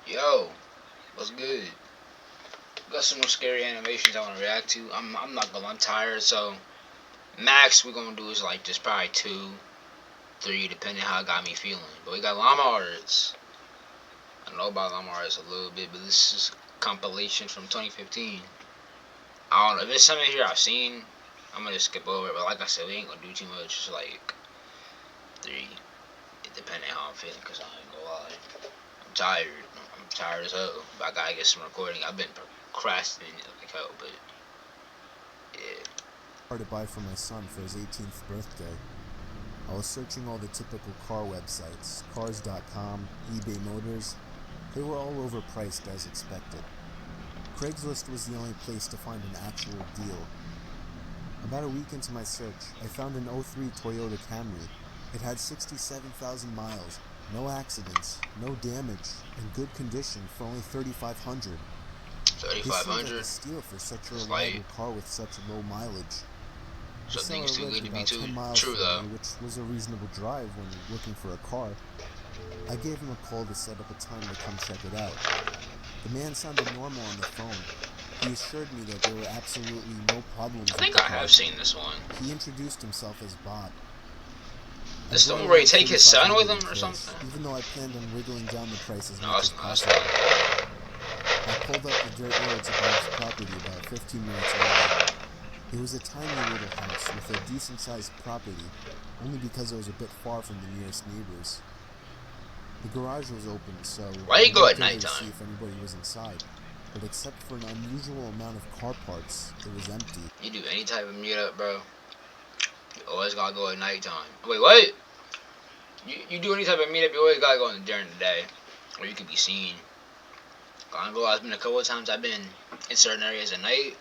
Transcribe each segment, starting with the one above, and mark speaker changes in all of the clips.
Speaker 1: Yo, what's good? Got some more scary animations I want to react to. I'm not gonna. I'm tired, so max we're gonna do is like just probably two, three, depending how it got me feeling. But we got llama artists. I know about llama artists a little bit, but this is a compilation from 2015. I don't know if it's something here I've seen. I'm gonna just skip over it. But like I said, we ain't gonna do too much. Just like three, depending how I'm feeling. Cause I ain't gonna lie, I'm tired. I'm tired as hell. But I gotta get some recording. I've been procrastinating like hell, but yeah.
Speaker 2: Car to buy for my son for his 18th birthday. I was searching all the typical car websites, cars.com, eBay Motors. They were all overpriced as expected. Craigslist was the only place to find an actual deal. About a week into my search, I found an '03 Toyota Camry. It had 67,000 miles, no accidents, no damage, and good condition for only $3,500. This seems like a
Speaker 1: 3,500.
Speaker 2: steal for such a
Speaker 1: It's like
Speaker 2: reliable car with such low mileage. The
Speaker 1: something's
Speaker 2: seller
Speaker 1: too good
Speaker 2: lived
Speaker 1: to be
Speaker 2: about
Speaker 1: too
Speaker 2: 10 miles
Speaker 1: true
Speaker 2: from
Speaker 1: though.
Speaker 2: me, which was a reasonable drive when looking for a car. I gave him a call to set up a time to come check it out. The man sounded normal on the phone. He assured me that there were absolutely no
Speaker 1: I
Speaker 2: problems with
Speaker 1: think
Speaker 2: the
Speaker 1: I
Speaker 2: car.
Speaker 1: have seen this one.
Speaker 2: He introduced himself as Bob. I
Speaker 1: This the
Speaker 2: brought
Speaker 1: one where he
Speaker 2: around
Speaker 1: take his son with
Speaker 2: 3,500 in
Speaker 1: him or
Speaker 2: cash,
Speaker 1: something?
Speaker 2: even though I planned on wiggling down the price as
Speaker 1: No,
Speaker 2: much
Speaker 1: it's
Speaker 2: as
Speaker 1: not. It's
Speaker 2: possible.
Speaker 1: not.
Speaker 2: I pulled up the dirt road to Bob's property about 15 minutes early. It was a tiny little house with a decent-sized property, only because it was a bit far from the nearest neighbors. The garage was open, so
Speaker 1: Why
Speaker 2: I
Speaker 1: you go at
Speaker 2: walked over to see
Speaker 1: nighttime?
Speaker 2: if anybody was inside, but except for an unusual amount of car parts, it was empty.
Speaker 1: You do any type of meetup, bro? You always gotta go at nighttime. Wait, what? You do any type of meetup? You always gotta go during the day, where you can be seen. I go. I've been a couple of times. I've been in certain areas at night.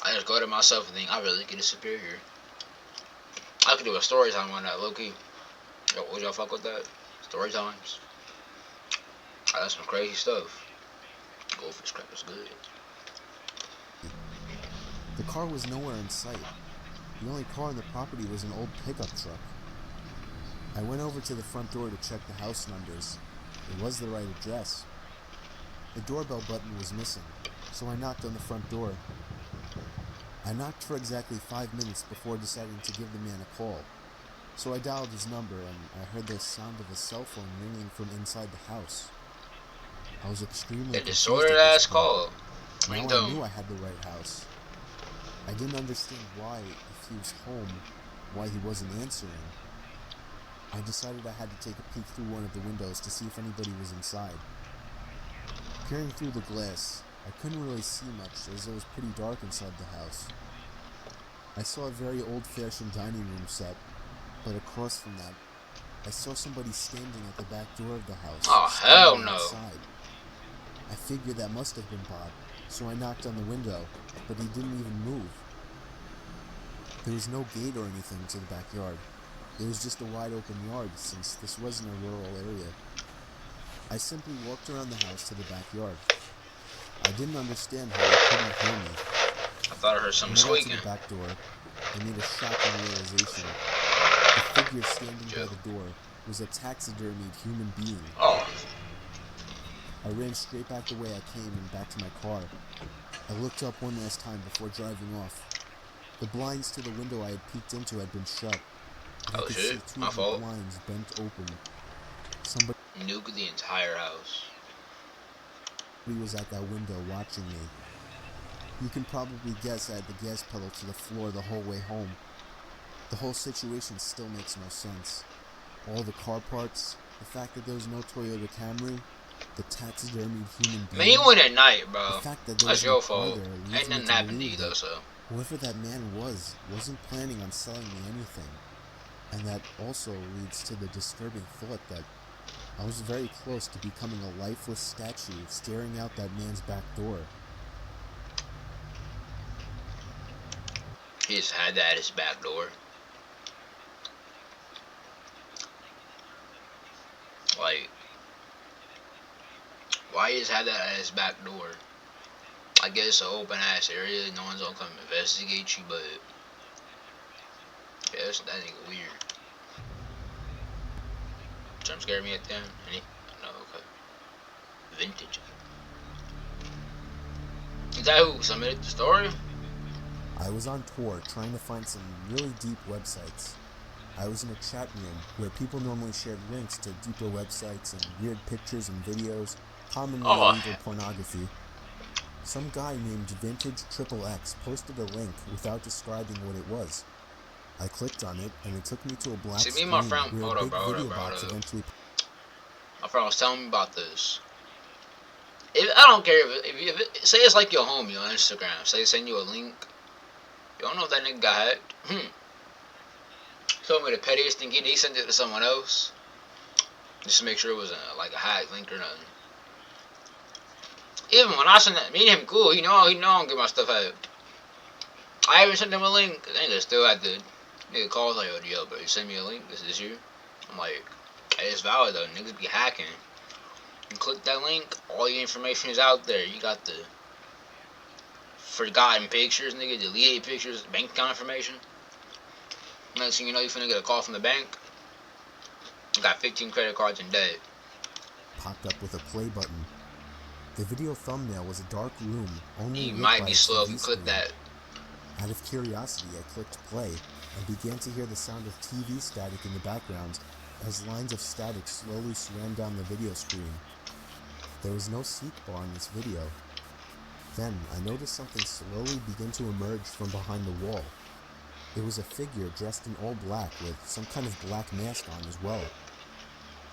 Speaker 1: I just go to myself and think I really get a superior. I could do a story time on that, low key. Yo, would y'all fuck with that? Story times. That's some crazy stuff. Goldfish crap is good.
Speaker 2: The car was nowhere in sight. The only car on the property was an old pickup truck. I went over to the front door to check the house numbers. It was the right address. The doorbell button was missing, so I knocked on the front door. I knocked for exactly 5 minutes before deciding to give the man a call. So I dialed his number and I heard the sound of a cell phone ringing from inside the house. I was extremely
Speaker 1: A
Speaker 2: confused
Speaker 1: disordered
Speaker 2: at this
Speaker 1: ass
Speaker 2: point.
Speaker 1: call.
Speaker 2: Now I
Speaker 1: Ringtone.
Speaker 2: knew I had the right house. I didn't understand why, if he was home, why he wasn't answering. I decided I had to take a peek through one of the windows to see if anybody was inside. Peering through the glass, I couldn't really see much as it was pretty dark inside the house. I saw a very old-fashioned dining room set, but across from that, I saw somebody standing at the back door of the house,
Speaker 1: Oh hell
Speaker 2: standing
Speaker 1: no.
Speaker 2: outside. I figured that must have been Bob, so I knocked on the window, but he didn't even move. There was no gate or anything to the backyard. It was just a wide open yard since this wasn't a rural area. I simply walked around the house to the backyard. I didn't understand how he couldn't hear me.
Speaker 1: I thought I heard something
Speaker 2: When I got to
Speaker 1: squeaking.
Speaker 2: the back door, I made a shocking realization. The figure standing by
Speaker 1: Chill.
Speaker 2: the door was a taxidermied human being.
Speaker 1: Oh,
Speaker 2: I ran straight back the way I came and back to my car. I looked up one last time before driving off. The blinds to the window I had peeked into had been shut, but I
Speaker 1: oh
Speaker 2: could
Speaker 1: shit.
Speaker 2: see two
Speaker 1: My
Speaker 2: of the
Speaker 1: fault.
Speaker 2: blinds bent open. Somebody
Speaker 1: Nuke the entire house.
Speaker 2: was at that window watching me. You can probably guess I had the gas pedal to the floor the whole way home. The whole situation still makes no sense. All the car parts, the fact that there was no Toyota Camry, the taxidermied human
Speaker 1: Man, you
Speaker 2: being,
Speaker 1: went at night,
Speaker 2: the
Speaker 1: bro.
Speaker 2: fact that there
Speaker 1: That's
Speaker 2: was no
Speaker 1: your
Speaker 2: car
Speaker 1: fault.
Speaker 2: there leads
Speaker 1: Ain't
Speaker 2: me
Speaker 1: nothing
Speaker 2: to
Speaker 1: happened to
Speaker 2: believe
Speaker 1: you though,
Speaker 2: that
Speaker 1: so.
Speaker 2: whoever that man wasn't planning on selling me anything. And that also leads to the disturbing thought that I was very close to becoming a lifeless statue staring out that man's back door.
Speaker 1: He just had that at his back door. Like, why he just had that at his back door? I guess it's an open ass area. No one's gonna come investigate you, but yeah, that nigga weird. Jump scared me at the end. No, okay. vintage. Is that who submitted the story?
Speaker 2: I was on tour trying to find some really deep websites. I was in a chat room where people normally shared links to deeper websites and weird pictures and videos, commonly
Speaker 1: Oh,
Speaker 2: illegal pornography. Some guy named Vintage XXX posted a link without describing what it was. I clicked on it, and it took me to a black
Speaker 1: see, me
Speaker 2: screen
Speaker 1: and my friend.
Speaker 2: where
Speaker 1: Hold
Speaker 2: a
Speaker 1: up,
Speaker 2: big
Speaker 1: bro. Hold
Speaker 2: video
Speaker 1: up, bro.
Speaker 2: box
Speaker 1: Hold up.
Speaker 2: eventually...
Speaker 1: My friend was telling me about this. I don't care if say it's like your homie on Instagram. Say send you a link. You don't know if that nigga got hacked. Told me the pettiest thing he sent it to someone else. Just to make sure it wasn't like a hack link or nothing. Even when I sent that, me and him cool. He know I don't get my stuff hacked. I even sent him a link. The nigga still had to. Nigga called like, yo, bro, you send me a link. This is you. I'm like, hey, it's valid though. Niggas be hacking. You click that link, all your information is out there. You got the forgotten pictures, nigga, deleted pictures, bank account information. Next thing you know, you finna get a call from the bank. You got 15 credit cards in debt.
Speaker 2: Popped up with a play button. The video thumbnail was a dark room, only
Speaker 1: You
Speaker 2: lit
Speaker 1: might
Speaker 2: by
Speaker 1: be
Speaker 2: a
Speaker 1: slow if
Speaker 2: TV
Speaker 1: you click
Speaker 2: screen.
Speaker 1: that.
Speaker 2: Out of curiosity, I clicked play and began to hear the sound of TV static in the background as lines of static slowly swam down the video screen. There was no seek bar in this video. Then I noticed something slowly begin to emerge from behind the wall. It was a figure dressed in all black with some kind of black mask on as well.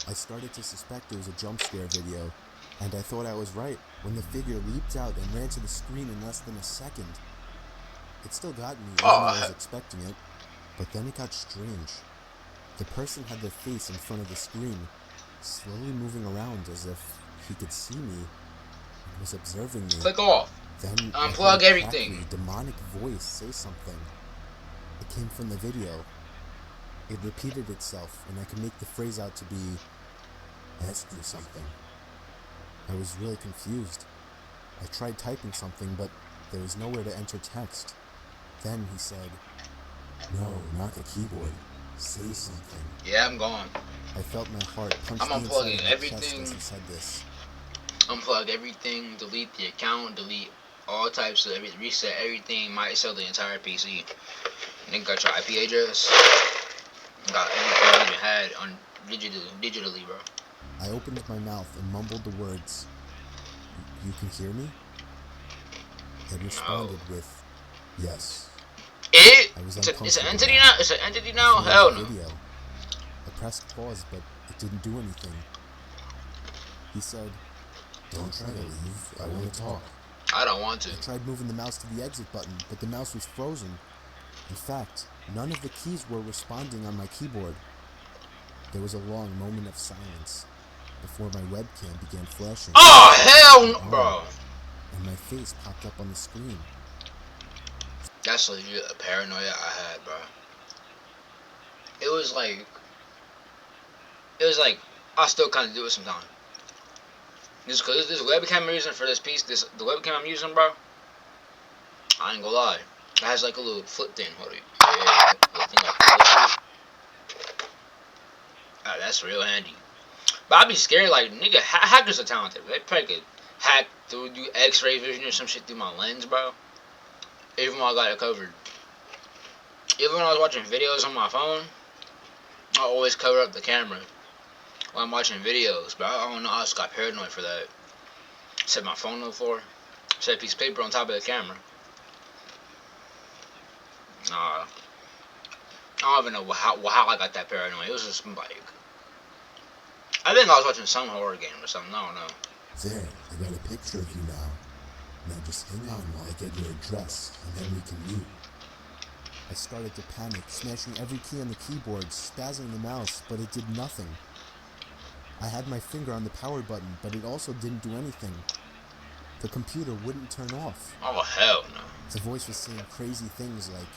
Speaker 2: I started to suspect it was a jump scare video, and I thought I was right when the figure leaped out and ran to the screen in less than a second. It still got me, even though I was expecting it, but then it got strange. The person had their face in front of the screen, slowly moving around as if he could see me and was observing me.
Speaker 1: Click off.
Speaker 2: Then
Speaker 1: Unplug
Speaker 2: I heard a
Speaker 1: everything.
Speaker 2: crackly, demonic voice say something. It came from the video. It repeated itself, and I could make the phrase out to be, ask you something. I was really confused. I tried typing something, but there was nowhere to enter text. Then he said, no, not the keyboard. Say something.
Speaker 1: Yeah, I'm gone.
Speaker 2: I felt my heart punch
Speaker 1: I'm
Speaker 2: me inside of
Speaker 1: unplugging
Speaker 2: my
Speaker 1: everything.
Speaker 2: chest as he said this.
Speaker 1: Unplug everything, delete the account, delete all types of everything, reset everything, might sell the entire PC. Then got your IP address. Got everything you even had on digitally, bro.
Speaker 2: I opened my mouth and mumbled the words, you can hear me? It responded with, yes.
Speaker 1: It's an entity now? It's an entity now? Hell no.
Speaker 2: Video. I pressed pause, but it didn't do anything. He said, don't try to leave, I want to talk.
Speaker 1: I don't want to.
Speaker 2: I tried moving the mouse to the exit button, but the mouse was frozen. In fact, none of the keys were responding on my keyboard. There was a long moment of silence before my webcam began flashing.
Speaker 1: Oh, hell no, bro.
Speaker 2: And my face popped up on the screen.
Speaker 1: That's legit a paranoia I had, bro. It was like, I still kind of do it sometimes. This webcam I'm using for this piece, the webcam I'm using, bro, I ain't gonna lie. It has like a little flip thing. Hold on. Oh, that's real handy. But I'd be scared, like, nigga, hackers are talented. They probably could hack through, do x-ray vision or some shit through my lens, bro. Even when I got it covered. Even when I was watching videos on my phone, I always cover up the camera when I'm watching videos, but I don't know, I just got paranoid for that. Set my phone on the floor, set a piece of paper on top of the camera. Nah, I don't even know how I got that paranoid. It was just like, I think I was watching some horror game or something, I don't know.
Speaker 2: There, I got a picture of you now. Now just hang on while I get your address, and then we can meet. I started to panic, smashing every key on the keyboard, spazzing the mouse, but it did nothing. I had my finger on the power button, but it also didn't do anything. The computer wouldn't turn off.
Speaker 1: Oh, hell no.
Speaker 2: The voice was saying crazy things like,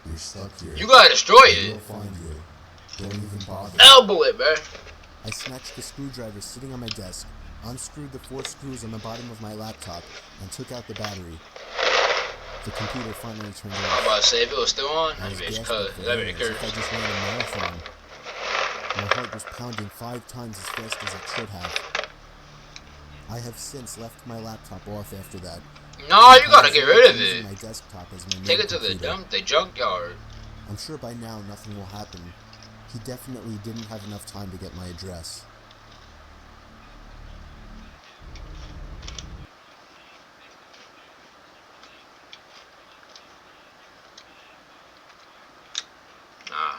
Speaker 2: you're stuck here.
Speaker 1: You gotta destroy it.
Speaker 2: We'll find you. Don't even bother.
Speaker 1: Elbow it, bro.
Speaker 2: I snatched the screwdriver sitting on my desk, unscrewed the 4 screws on the bottom of my laptop, and took out the battery. The computer finally turned
Speaker 1: I'm
Speaker 2: off.
Speaker 1: about to say, if it was still on,
Speaker 2: I was
Speaker 1: that'd be
Speaker 2: gasping
Speaker 1: cut.
Speaker 2: for
Speaker 1: That'd
Speaker 2: air
Speaker 1: be
Speaker 2: as if I
Speaker 1: cursed.
Speaker 2: just ran a marathon. My heart was pounding 5 times as fast as it should have. I have since left my laptop off after that,
Speaker 1: No, you
Speaker 2: because
Speaker 1: gotta
Speaker 2: as
Speaker 1: get
Speaker 2: I
Speaker 1: rid
Speaker 2: was
Speaker 1: of
Speaker 2: using
Speaker 1: it.
Speaker 2: my desktop as my
Speaker 1: Take
Speaker 2: main
Speaker 1: it to
Speaker 2: computer.
Speaker 1: the junkyard.
Speaker 2: I'm sure by now nothing will happen. He definitely didn't have enough time to get my address.
Speaker 1: Nah,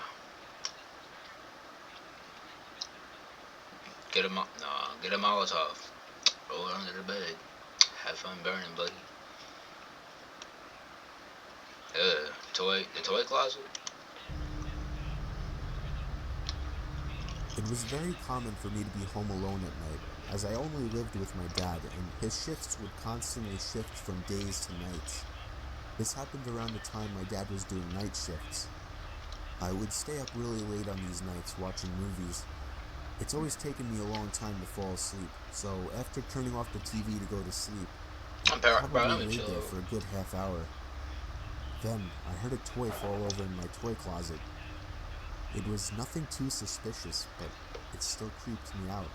Speaker 1: get him up. Nah, get a Molotov. Roll it under the bed. Have fun burning, buddy. The toy closet.
Speaker 2: It was very common for me to be home alone at night, as I only lived with my dad, and his shifts would constantly shift from days to nights. This happened around the time my dad was doing night shifts. I would stay up really late on these nights watching movies. It's always taken me a long time to fall asleep, so after turning off the TV to go to sleep, I
Speaker 1: Bro,
Speaker 2: probably
Speaker 1: let me
Speaker 2: laid
Speaker 1: chill
Speaker 2: there
Speaker 1: out.
Speaker 2: for a good half hour. Then, I heard a toy fall over in my toy closet. It was nothing too suspicious, but it still creeped me out.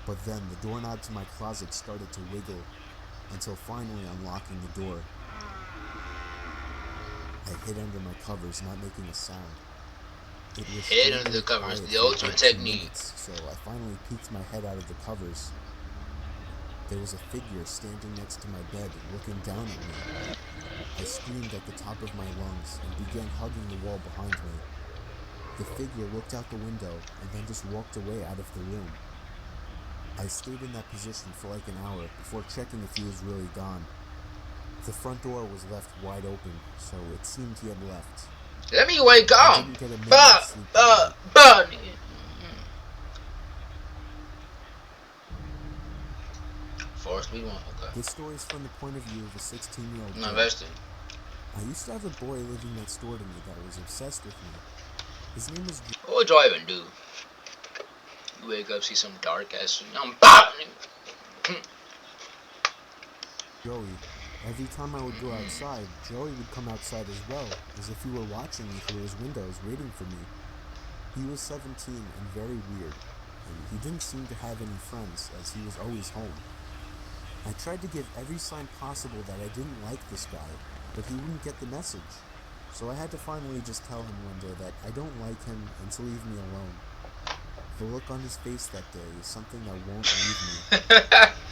Speaker 2: But then, the doorknob to my closet started to wiggle, until finally unlocking the door. I hid under my covers, not making a sound. It was
Speaker 1: Head under the
Speaker 2: strangely
Speaker 1: covers.
Speaker 2: quiet
Speaker 1: The
Speaker 2: for a
Speaker 1: ultimate
Speaker 2: good 2
Speaker 1: technique.
Speaker 2: minutes, so I finally peeked my head out of the covers. There was a figure standing next to my bed, looking down at me. I screamed at the top of my lungs and began hugging the wall behind me. The figure looked out the window and then just walked away out of the room. I stayed in that position for like an hour before checking if he was really gone. The front door was left wide open, so it seemed he had left.
Speaker 1: Let me wake
Speaker 2: I
Speaker 1: up.
Speaker 2: didn't get a minute of sleep that night.
Speaker 1: Nigga. Force me one. Okay.
Speaker 2: This story is from the point of view of a 16-year-old
Speaker 1: I'm not
Speaker 2: girl.
Speaker 1: invested.
Speaker 2: I used to have a boy living next door to me that was obsessed with me. His name was
Speaker 1: What would y'all even do? You wake up, see some dark ass. I'm popping.
Speaker 2: Joey. Every time I would go outside, Joey would come outside as well, as if he were watching me through his windows, waiting for me. He was 17 and very weird, and he didn't seem to have any friends, as he was always home. I tried to give every sign possible that I didn't like this guy, but he wouldn't get the message. So I had to finally just tell him one day that I don't like him and to leave me alone. The look on his face that day is something that won't leave me.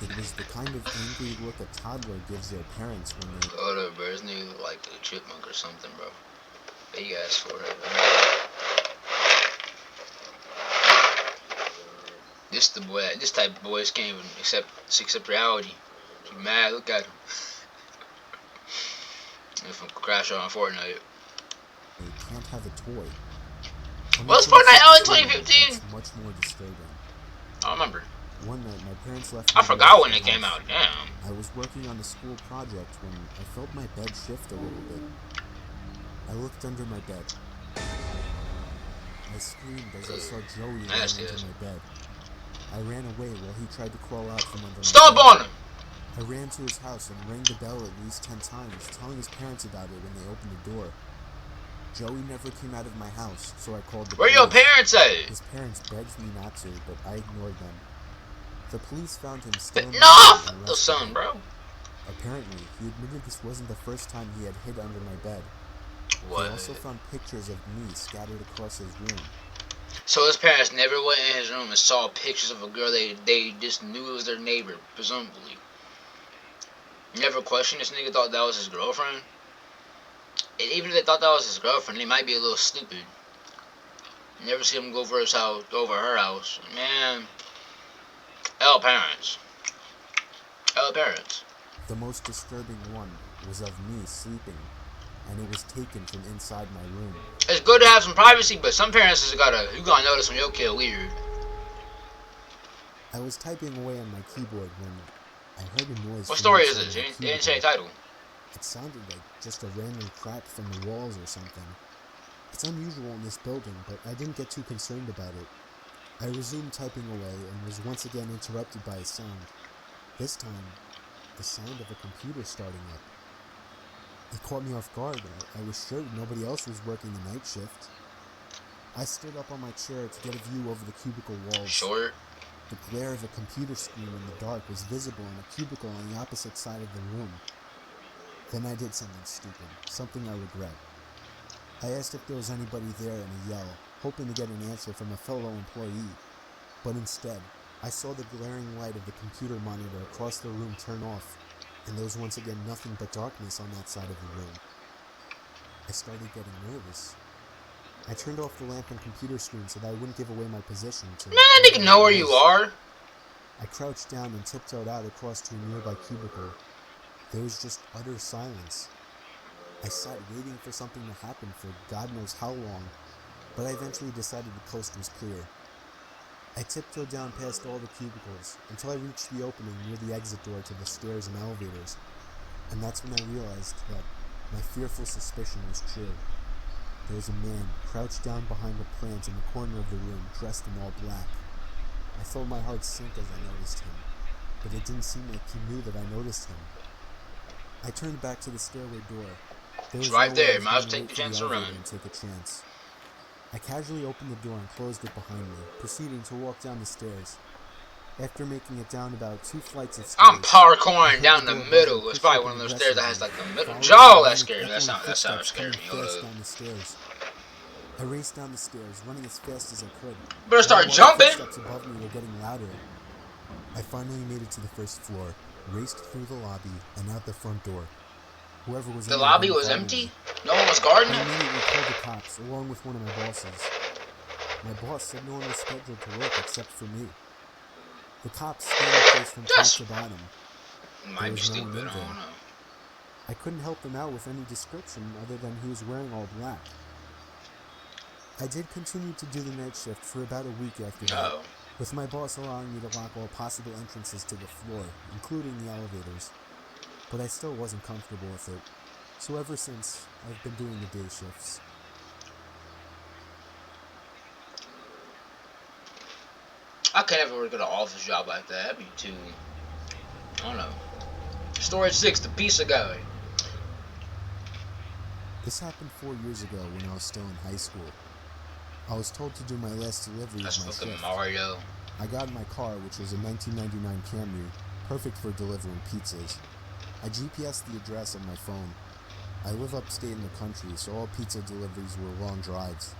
Speaker 2: It was the kind of angry look a toddler gives their parents when they...
Speaker 1: Hold up, bro. This nigga look like a chipmunk or something, bro. Big ass forehead, bro. This type of boys can't even accept reality. He mad, look at him. If I'm crash on Fortnite.
Speaker 2: They can't have a toy.
Speaker 1: Was Fortnite out in 2015?
Speaker 2: It's much more disturbing.
Speaker 1: I remember.
Speaker 2: One night, my parents left me
Speaker 1: I
Speaker 2: to
Speaker 1: forgot
Speaker 2: watch
Speaker 1: when
Speaker 2: the
Speaker 1: it came
Speaker 2: house.
Speaker 1: out. Damn.
Speaker 2: I was working on a school project when I felt my bed shift a little bit. I looked under my bed. I screamed as I saw Joey laying
Speaker 1: Nasty
Speaker 2: under
Speaker 1: ass.
Speaker 2: my bed. I ran away while he tried to crawl out from under my
Speaker 1: Stomp
Speaker 2: bed.
Speaker 1: on him.
Speaker 2: I ran to his house and rang the bell at least 10 times, telling his parents about it when they opened the door. Joey never came out of my house, so I called the
Speaker 1: Where
Speaker 2: police.
Speaker 1: your parents at?
Speaker 2: His parents begged me not to, but I ignored them. The police found him still in the
Speaker 1: No,
Speaker 2: bed and
Speaker 1: fuck the
Speaker 2: arrested
Speaker 1: son,
Speaker 2: him.
Speaker 1: bro.
Speaker 2: Apparently, he admitted this wasn't the first time he had hid under my bed.
Speaker 1: What?
Speaker 2: They also found pictures of me scattered across his room.
Speaker 1: So his parents never went in his room and saw pictures of a girl they just knew was their neighbor, presumably. Never questioned this nigga, thought that was his girlfriend. And even if they thought that was his girlfriend, they might be a little stupid. Never see him go over his house, over her house. Man, L parents. L parents.
Speaker 2: The most disturbing one was of me sleeping, and it was taken from inside my room.
Speaker 1: It's good to have some privacy, but some parents you gotta notice when your kid weird.
Speaker 2: I was typing away on my keyboard when I heard a noise
Speaker 1: What
Speaker 2: from
Speaker 1: story is
Speaker 2: outside
Speaker 1: this?
Speaker 2: my
Speaker 1: They didn't say the
Speaker 2: cubicle.
Speaker 1: title.
Speaker 2: It sounded like just a random crack from the walls or something. It's unusual in this building, but I didn't get too concerned about it. I resumed typing away and was once again interrupted by a sound. This time, the sound of a computer starting up. It caught me off guard. I was sure nobody else was working the night shift. I stood up on my chair to get a view over the cubicle walls.
Speaker 1: Short.
Speaker 2: The glare of a computer screen in the dark was visible in a cubicle on the opposite side of the room. Then I did something stupid, something I regret. I asked if there was anybody there in a YALL, hoping to get an answer from a fellow employee. But instead, I saw the glaring light of the computer monitor across the room turn off, and there was once again nothing but darkness on that side of the room. I started getting nervous. I turned off the lamp and computer screen so that I wouldn't give away my position to...
Speaker 1: Man, that nigga know where you are.
Speaker 2: I crouched down and tiptoed out across to a nearby cubicle. There was just utter silence. I sat waiting for something to happen for God knows how long, but I eventually decided the coast was clear. I tiptoed down past all the cubicles until I reached the opening near the exit door to the stairs and elevators, and that's when I realized that my fearful suspicion was true. There was a man crouched down behind a plant in the corner of the room, dressed in all black. I felt my heart sink as I noticed him, but it didn't seem like he knew that I noticed him. I turned back to the stairway door. There was
Speaker 1: It's right
Speaker 2: no way
Speaker 1: there.
Speaker 2: I was
Speaker 1: Might as well
Speaker 2: going
Speaker 1: take
Speaker 2: to
Speaker 1: the
Speaker 2: wait
Speaker 1: chance
Speaker 2: for
Speaker 1: to
Speaker 2: the
Speaker 1: run.
Speaker 2: elevator and take a chance. I casually opened the door and closed it behind me, proceeding to walk down the stairs. After making it down about 2 flights of stairs,
Speaker 1: I'm parkouring down the middle. It's probably one of those stairs that has like the middle. Oh, that's scary. That sounds scary. Hold up.
Speaker 2: down the stairs. I raced down the stairs, running as fast as I could.
Speaker 1: Better start
Speaker 2: All the
Speaker 1: jumping.
Speaker 2: footsteps above me were getting louder. I finally made it to the first floor, raced through the lobby, and out the front door. Whoever was
Speaker 1: The
Speaker 2: in there
Speaker 1: lobby
Speaker 2: didn't
Speaker 1: was
Speaker 2: follow
Speaker 1: empty?
Speaker 2: me.
Speaker 1: No one was guarding
Speaker 2: I
Speaker 1: it?
Speaker 2: immediately called the cops, along with one of my bosses. My boss said no one was scheduled to work except for me. The cops scanned the place from top to bottom.
Speaker 1: Might be stupid, I don't know.
Speaker 2: I couldn't help them out with any description other than he was wearing all black. I did continue to do the night shift for about a week after that, with my boss allowing me to lock all possible entrances to the floor, including the elevators. But I still wasn't comfortable with it, so ever since, I've been doing the day shifts.
Speaker 1: I could never work at an office job like that. That'd be too... I don't know. Story 6, the pizza guy.
Speaker 2: This happened 4 years ago when I was still in high school. I was told to do my last delivery
Speaker 1: That's
Speaker 2: of my
Speaker 1: fucking
Speaker 2: shift.
Speaker 1: Mario.
Speaker 2: I got in my car, which was a 1999 Camry, perfect for delivering pizzas. I GPSed the address on my phone. I live upstate in the country, so all pizza deliveries were long drives.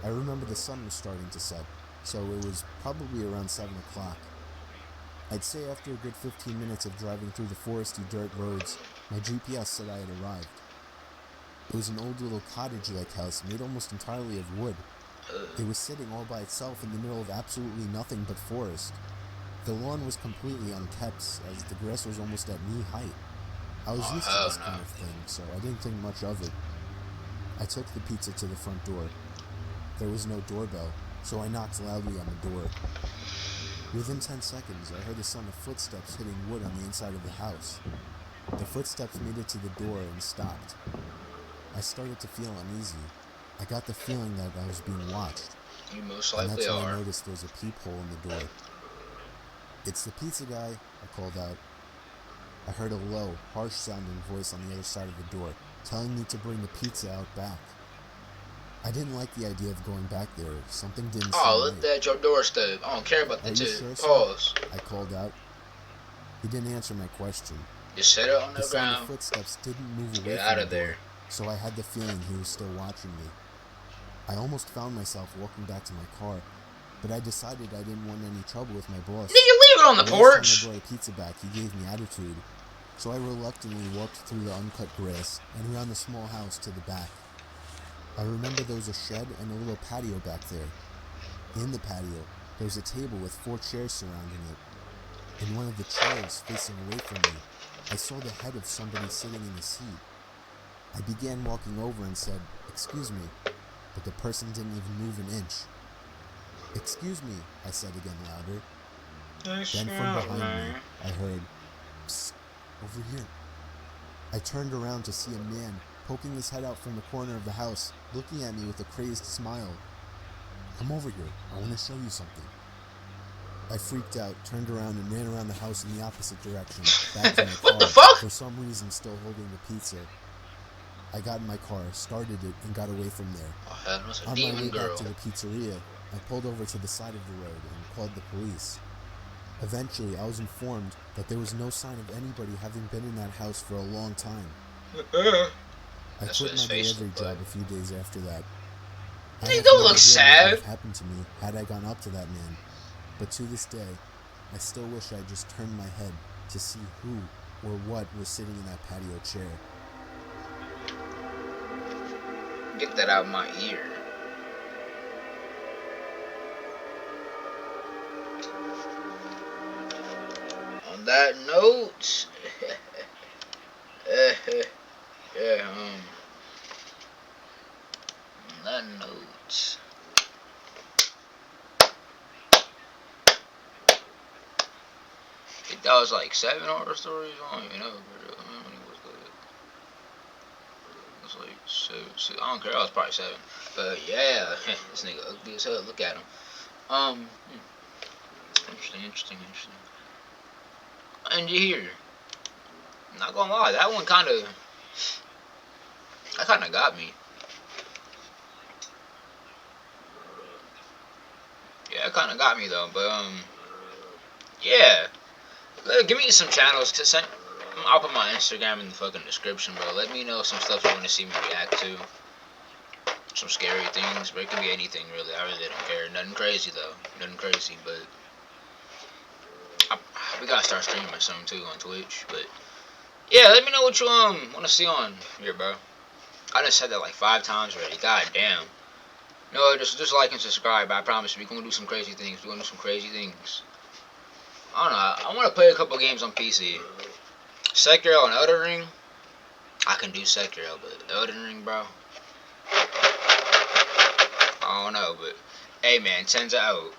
Speaker 2: I remember the sun was starting to set, so it was probably around 7 o'clock. I'd say after a good 15 minutes of driving through the foresty dirt roads, my GPS said I had arrived. It was an old little cottage-like house made almost entirely of wood. It was sitting all by itself in the middle of absolutely nothing but forest. The lawn was completely unkept, as the grass was almost at knee height. I was used to this kind of thing, so I didn't think much of it. I took the pizza to the front door. There was no doorbell, so I knocked loudly on the door. Within 10 seconds, I heard the sound of footsteps hitting wood on the inside of the house. The footsteps made it to the door and stopped. I started to feel uneasy. I got the feeling that I was being watched.
Speaker 1: You most
Speaker 2: And
Speaker 1: likely
Speaker 2: that's when
Speaker 1: are.
Speaker 2: I noticed there was a peephole in the door. "It's the pizza guy," I called out. I heard a low, harsh-sounding voice on the other side of the door, telling me to bring the pizza out back. I didn't like the idea of going back there. Something didn't seem
Speaker 1: Oh,
Speaker 2: right.
Speaker 1: look at your doorstep. I don't care about
Speaker 2: "Are
Speaker 1: that
Speaker 2: you
Speaker 1: too.
Speaker 2: sure, sir?"
Speaker 1: Pause.
Speaker 2: I called out. He didn't answer my question.
Speaker 1: Just set it on
Speaker 2: The
Speaker 1: the
Speaker 2: sound of
Speaker 1: ground.
Speaker 2: footsteps didn't move away
Speaker 1: Get
Speaker 2: from
Speaker 1: out
Speaker 2: the
Speaker 1: of
Speaker 2: door,
Speaker 1: there.
Speaker 2: so I had the feeling he was still watching me. I almost found myself walking back to my car, but I decided I didn't want any trouble with my boss.
Speaker 1: Nigga, leave it on the
Speaker 2: Last
Speaker 1: porch.
Speaker 2: time I brought a pizza back, he gave me attitude, so I reluctantly walked through the uncut grass and around the small house to the back. I remember there was a shed and a little patio back there. In the patio, there was a table with 4 chairs surrounding it. In one of the chairs, facing away from me, I saw the head of somebody sitting in the seat. I began walking over and said, "Excuse me," but the person didn't even move an inch. "Excuse me," I said again louder. Then from behind me, I heard, "Psst, over here." I turned around to see a man poking his head out from the corner of the house, looking at me with a crazed smile. "Come over here, I want to show you something." I freaked out, turned around, and ran around the house in the opposite direction, back to my car,
Speaker 1: What the fuck?
Speaker 2: for some reason still holding the pizza. I got in my car, started it, and got away from there.
Speaker 1: Oh, hell, that's a
Speaker 2: On my way
Speaker 1: demon girl.
Speaker 2: back to the pizzeria, I pulled over to the side of the road and called the police. Eventually, I was informed that there was no sign of anybody having been in that house for a long time. I
Speaker 1: That's what
Speaker 2: quit
Speaker 1: his
Speaker 2: my
Speaker 1: face
Speaker 2: delivery
Speaker 1: looked like.
Speaker 2: job a few days after that. I
Speaker 1: Nigga,
Speaker 2: have
Speaker 1: don't
Speaker 2: no
Speaker 1: look
Speaker 2: idea what would
Speaker 1: sad.
Speaker 2: have happened to me had I gone up to that man, but to this day, I still wish I had just turned my head to see who or what was sitting in that patio chair.
Speaker 1: Get that out of my ear. On that note, yeah, on that note, I think that was like 7 horror stories. I don't even know. How many was that? It was like seven. I don't care. I was probably 7. But yeah, this nigga ugly as hell. Look at him. Um, interesting. And you hear, not gonna lie, that one kind of got me. Yeah, it kind of got me though. But yeah. Give me some channels to send. I'll put my Instagram in the fucking description, bro. Let me know some stuff you want to see me react to. Some scary things, but it can be anything really. I really don't care. Nothing crazy though. Nothing crazy, but we gotta start streaming soon too on Twitch. But yeah, let me know what you want to see on here, bro. I done said that like 5 times already. God damn. No, just like and subscribe. I promise we gonna do some crazy things. We gonna do some crazy things. I don't know. I want to play a couple games on PC. Sekiro and Elden Ring. I can do Sekiro, but Elden Ring, bro. I don't know, but hey, man, Tenza out.